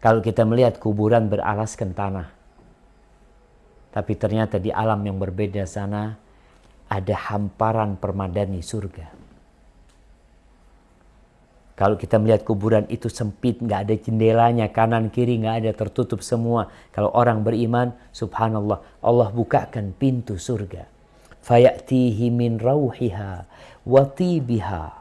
Kalau kita melihat kuburan beralaskan tanah, tapi ternyata di alam yang berbeda sana ada hamparan permadani surga. Kalau kita melihat kuburan itu sempit, nggak ada jendelanya, kanan kiri nggak ada, tertutup semua. Kalau orang beriman, subhanallah, Allah bukakan pintu surga. Fayatihi min rauhiha wa tibiha.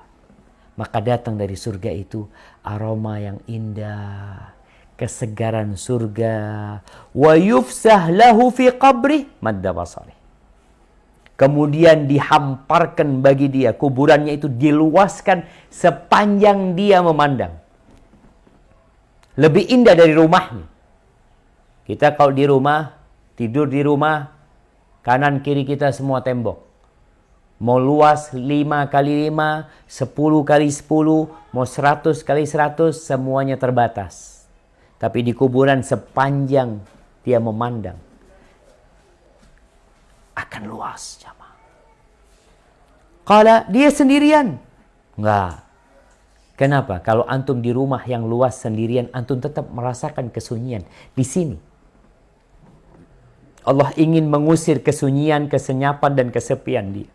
Maka datang dari surga itu aroma yang indah, kesegaran surga. Wa yufsah lahu fi qabri madda basari. Kemudian dihamparkan bagi dia, kuburannya itu diluaskan sepanjang dia memandang. Lebih indah dari rumahnya. Kita kalau di rumah, tidur di rumah, kanan kiri kita semua tembok. Mau luas 5 kali 5, 10 kali 10, mau 100 kali 100, semuanya terbatas. Tapi di kuburan sepanjang dia memandang, akan luas, jamaah. Kalau dia sendirian, enggak. Kenapa? Kalau antum di rumah yang luas sendirian, antum tetap merasakan kesunyian. Di sini Allah ingin mengusir kesunyian, kesenyapan dan kesepian dia.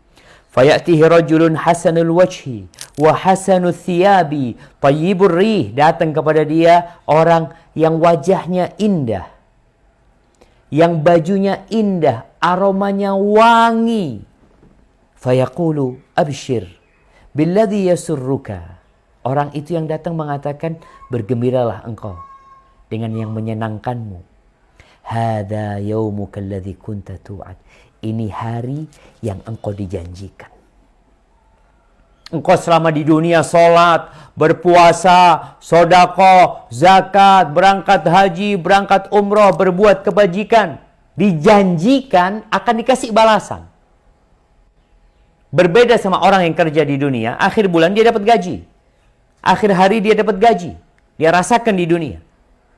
Fayatihi rajulun hasanul wajhi wa hasanul thiyabi tayyibur rih. Datang kepada dia orang yang wajahnya indah, yang bajunya indah, aromanya wangi. Fayaqulu abshir billadhi yasurruka. Orang itu yang datang mengatakan, bergembiralah engkau dengan yang menyenangkanmu. Hadza yaumuka alladhi kunta tu'ad. Ini hari yang engkau dijanjikan. Engkau selama di dunia sholat, berpuasa, sedekah, zakat, berangkat haji, berangkat umroh, berbuat kebajikan. Dijanjikan akan dikasih balasan. Berbeda sama orang yang kerja di dunia, akhir bulan dia dapat gaji. Akhir hari dia dapat gaji. Dia rasakan di dunia.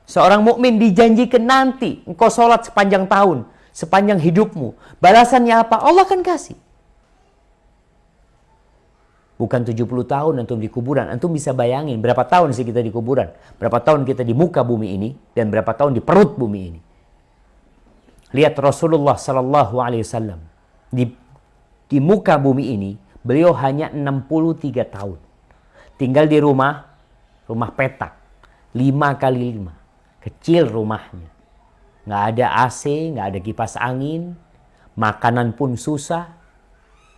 Seorang mukmin dijanjikan nanti engkau sholat sepanjang tahun, sepanjang hidupmu. Balasannya apa? Allah akan kasih. Bukan 70 tahun antum di kuburan. Antum bisa bayangin berapa tahun sih kita di kuburan. Berapa tahun kita di muka bumi ini. Dan berapa tahun di perut bumi ini. Lihat Rasulullah SAW. Di muka bumi ini, beliau hanya 63 tahun. Tinggal di rumah petak. 5 kali 5. Kecil rumahnya. Nggak ada AC, nggak ada kipas angin. Makanan pun susah.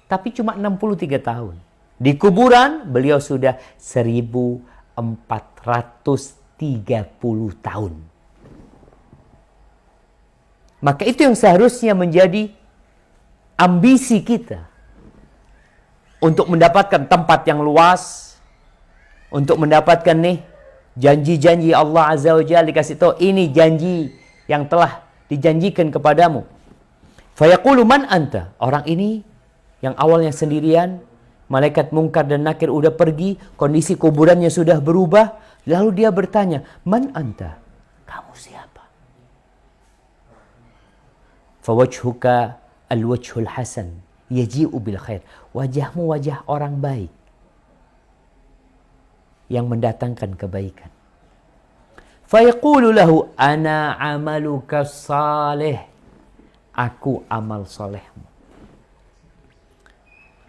Tapi cuma 63 tahun. Di kuburan, beliau sudah 1430 tahun. Maka itu yang seharusnya menjadi ambisi kita. Untuk mendapatkan tempat yang luas. Untuk mendapatkan janji-janji Allah Azza wa Jalla, dikasih tahu ini janji yang telah dijanjikan kepadamu. Fayaqulu man anta? Orang ini yang awalnya sendirian, malaikat Munkar dan Nakir udah pergi, kondisi kuburannya sudah berubah, lalu dia bertanya, man anta? Kamu siapa? Fawajhuka al-wajhul hasan yaji'u bil khair. Wajahmu wajah orang baik yang mendatangkan kebaikan. Fayaqulu lahu ana amaluka salih. Aku amal solehmu.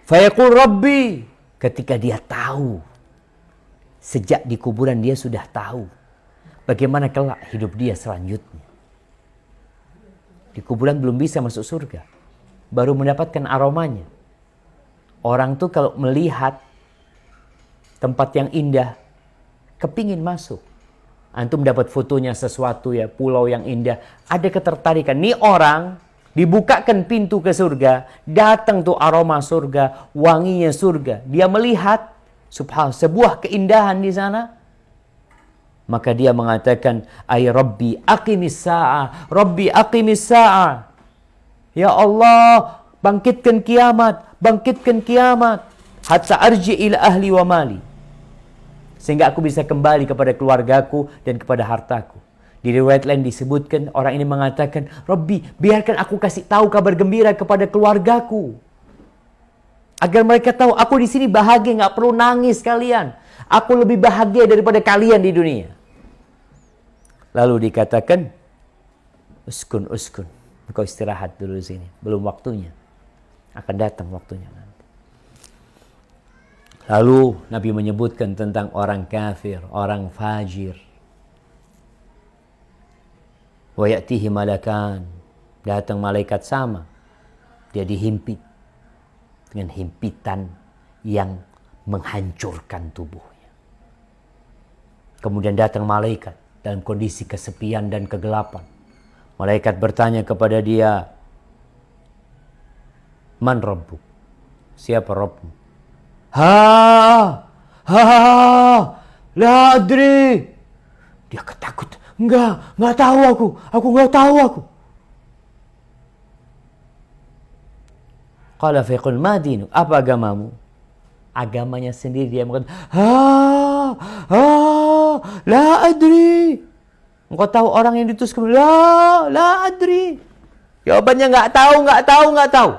Fayaqul rabbi. Ketika dia tahu, sejak di kuburan dia sudah tahu bagaimana kelak hidup dia selanjutnya. Di kuburan belum bisa masuk surga, baru mendapatkan aromanya. Orang tuh kalau melihat tempat yang indah, kepingin masuk. Antum dapat fotonya sesuatu ya, pulau yang indah, ada ketertarikan. Nih orang dibukakan pintu ke surga, datang tuh aroma surga, wanginya surga. Dia melihat subhanallah sebuah keindahan di sana. Maka dia mengatakan, ay Rabbi aqimis sa'ah, Rabbi aqimis sa'ah. Ya Allah, bangkitkan kiamat, bangkitkan kiamat. Hatta arji ila ahli wa mali. Sehingga aku bisa kembali kepada keluargaku dan kepada hartaku. Di riwayat lain disebutkan, orang ini mengatakan, Rabbi, biarkan aku kasih tahu kabar gembira kepada keluargaku. Agar mereka tahu, aku di sini bahagia, nggak perlu nangis kalian. Aku lebih bahagia daripada kalian di dunia. Lalu dikatakan, uskun, engkau istirahat dulu di sini, belum waktunya. Akan datang waktunya nanti. Lalu Nabi menyebutkan tentang orang kafir, orang fajir. Wa ya'tihi malakan, datang malaikat sama. Dia dihimpit dengan himpitan yang menghancurkan tubuhnya. Kemudian datang malaikat dalam kondisi kesepian dan kegelapan. Malaikat bertanya kepada dia, Man Rabbuk? Siapa Rabbmu? La adri. Dia ketakutan. Enggak tahu aku. Aku enggak tahu aku. Qala faqul ma dinu? Apa agamamu? Agamanya sendiri dia mengatakan, la adri. Engkau tahu orang yang diutus ke la adri. Jawabannya enggak tahu.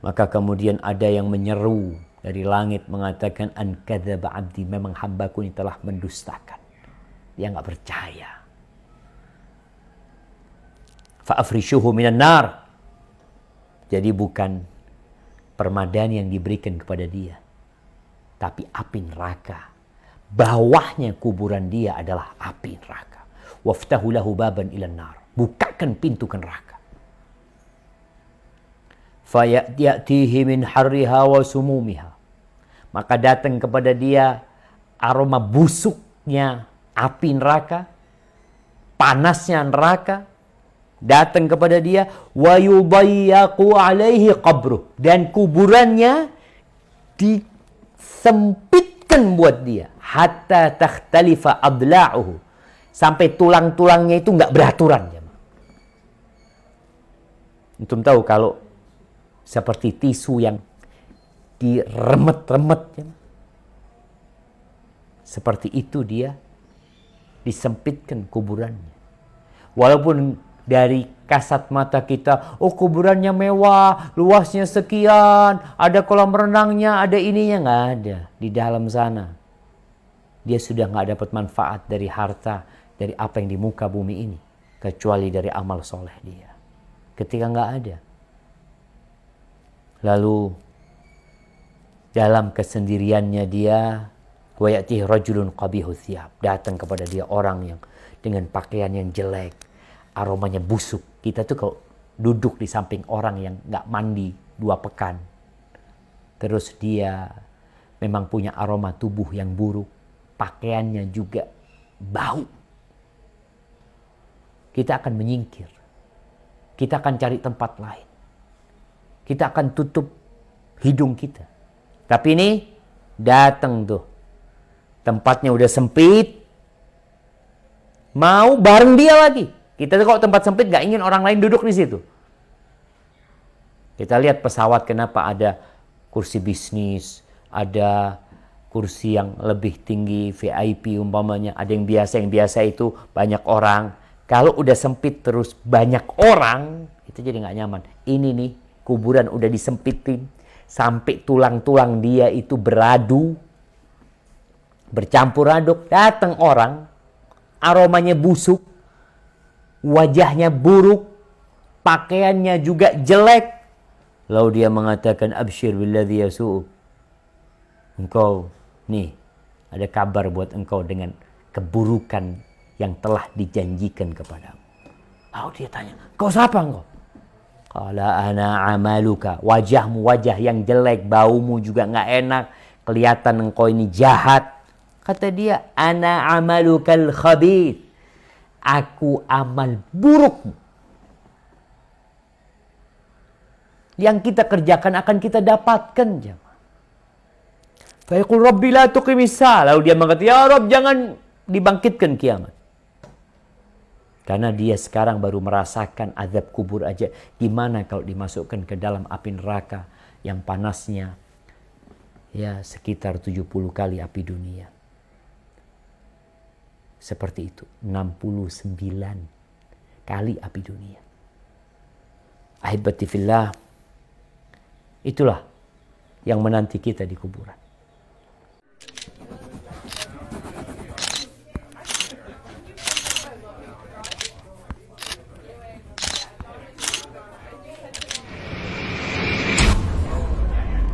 Maka kemudian ada yang menyeru dari langit mengatakan, an kadzaba abdi, memang hambaku ini telah mendustakan. Dia enggak percaya. Fa afrishuhu minan nar. Jadi bukan permadani yang diberikan kepada dia, tapi api neraka. Bawahnya kuburan dia adalah api neraka. Waftahu lahu baban ilan nar. Bukakan pintu ke neraka. Fayatihi min harriha wa sumumiha. Maka datang kepada dia aroma busuknya api neraka, panasnya neraka. Datang kepada dia, wa yudayyaqu alaihi qabruh, dan kuburannya disempitkan buat dia, hatta takhtalifa adla'uhu, sampai tulang-tulangnya itu enggak beraturan. Antum tahu kalau seperti tisu yang diremet-remet, seperti itu dia disempitkan kuburannya. Walaupun dari kasat mata kita, oh kuburannya mewah, luasnya sekian, ada kolam renangnya, ada ininya, nggak ada. Di dalam sana dia sudah nggak dapat manfaat dari harta, dari apa yang di muka bumi ini, kecuali dari amal soleh dia. Ketika nggak ada, lalu dalam kesendiriannya dia, wa ya'tihi rajulun qabihu thiyab, datang kepada dia orang yang dengan pakaian yang jelek, aromanya busuk. Kita tuh kalau duduk di samping orang yang nggak mandi 2 pekan, terus dia memang punya aroma tubuh yang buruk, pakaiannya juga bau, kita akan menyingkir, kita akan cari tempat lain, kita akan tutup hidung kita. Tapi ini datang tuh, tempatnya udah sempit, mau bareng dia lagi. Kita tuh kalau tempat sempit gak ingin orang lain duduk di situ. Kita lihat pesawat, kenapa ada kursi bisnis, ada kursi yang lebih tinggi, VIP umpamanya, ada yang biasa itu banyak orang. Kalau udah sempit terus banyak orang, itu jadi gak nyaman. Ini nih, kuburan udah disempitin, sampai tulang-tulang dia itu beradu, bercampur aduk, datang orang, aromanya busuk, wajahnya buruk, pakaiannya juga jelek. Lalu dia mengatakan, absyir billadzi yasu'u. Engkau, nih, ada kabar buat engkau dengan keburukan yang telah dijanjikan kepadamu. Lalu dia tanya, kau siapa engkau? Qala ana amaluka. Wajahmu wajah yang jelek, baumu juga nggak enak, kelihatan engkau ini jahat. Kata dia, ana amalukal khabith. Aku amal burukmu. Yang kita kerjakan akan kita dapatkan. Fa yaqul rabbi la tuqimis sa'a. Lalu dia mengatakan, ya Rabb, jangan dibangkitkan kiamat. Karena dia sekarang baru merasakan azab kubur aja. Gimana kalau dimasukkan ke dalam api neraka yang panasnya ya sekitar 70 kali api dunia. Seperti itu, 69 kali api dunia. Ahibati fillah, itulah yang menanti kita di kuburan.